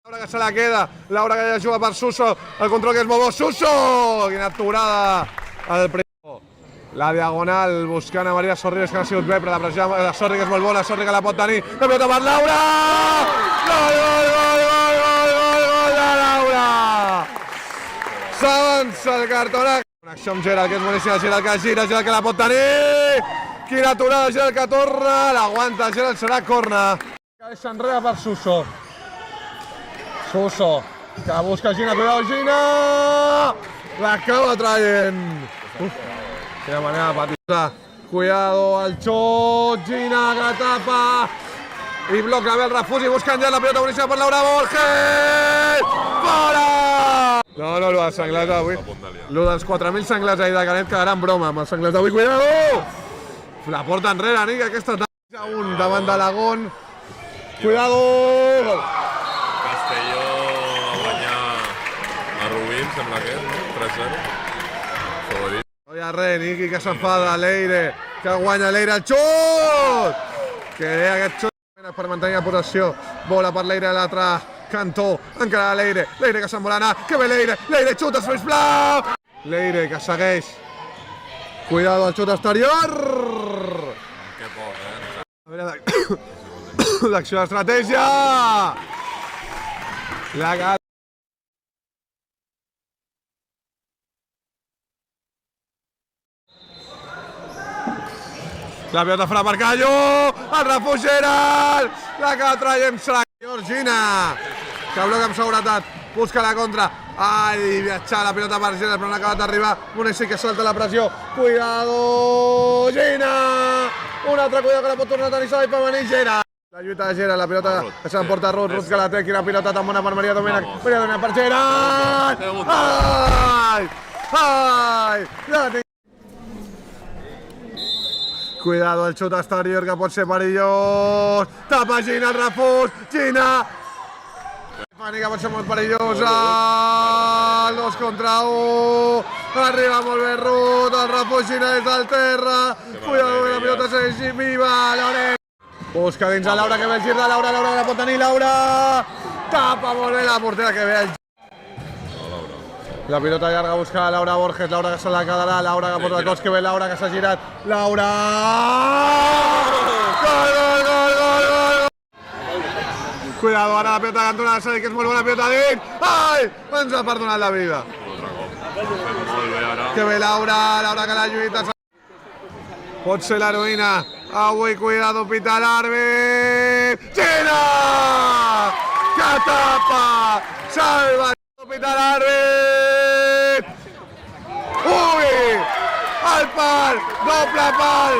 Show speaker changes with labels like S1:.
S1: Laura que se la queda, Laura que ja juga per Suso, el control que és molt bo, Suso! Quina aturada al primer. La diagonal buscant a Maria Sorrigues, que no ha sigut bé, però la pressió de Sorrigues és molt bona, Sorrigues la pot tenir, la pilota per Laura! Gol, gol, gol, gol, gol, gol, gol de Laura! S'avança el cartonac. Connexió amb Gerald, que és boníssima, Gerald que gira, Gerald que la pot tenir! Quina aturada, Gerald que torna, l'aguanta, Gerald serà corna. Que deixa enrere per Suso. Suso, que busca Gina, cuidado Gina! L'acaba traient! Quina manera de patir. Cuidado al xut, Gina que tapa! I bloca bé el refugi, buscant ja la pilota boníssima per Laura Borges! Fora! No, lo dels senglars d'avui. Lo dels 4.000 senglars ahir de Canet quedarà en broma amb els senglars d'avui. Cuidado! La porta enrere, Nick, aquesta tarda. Un davant de Lagón. Cuidado!
S2: Castelló a guanyar a Rubí, em sembla que és, no? 3-0. Favorit.
S1: No hi ha res, Niqui que s'enfada, Leire, que guanya Leire el xut! Que aquest xut per mantenir la possessió. Bola per Leire a l'altre cantó, encara Leire, Leire que se'n vol anar, que bé Leire, Leire xuta, sisplau! Leire que segueix. Cuidado al xut exterior!
S2: Que poc,
S1: A veure, l'acció d'estratègia! La pilota farà per Callo, el refugi Gerald, la que traiem serà Georgina, que bloca amb seguretat, busca la contra, ai, viatjar la pilota per Gerald, però no ha acabat d'arribar, Monesi que salta la pressió, cuidado, Gina, un altre cuidado que la pot tornar a tenir Savi per venir Gerald. La lluita de Gerald, la pilota que s'emporta Ruth, Ruth que la té, quina pilota tan bona per Maria Domènech, Maria Domènech per Gerald, ai, ai, la tinc. Cuidado el xut exterior que pot ser perillós. Tapa Gina el refús. Gina. Fanny que pot ser molt perillosa. El 2 contra 1. Arriba molt bé Ruth. El refús Gina des del terra. Cuidado que la pilota segueix viva. Lorenz. Busca dins a Laura que ve el gir de Laura. Laura que la pot tenir. Laura. Tapa molt bé la portera que ve el gir. La pilota llarga busca a Laura Borges, Laura que se la quedarà, Laura que porta el cos que ve, Laura que s'ha girat, Laura! Gol, gol, gol, gol, gol! Cuidado, ara la pilota cantonada, Sadi, que és molt bona pilota dins! Ai! Ens ha perdonat la vida.
S2: Molt bé, ara.
S1: Que ve Laura, Laura que la lluita. Pot ser l'heroïna. Avui, cuidado, pita l'àrbit! Gina! Que tapa! Salva! Pita l'àrbit! Ui! El pal! Doble pal!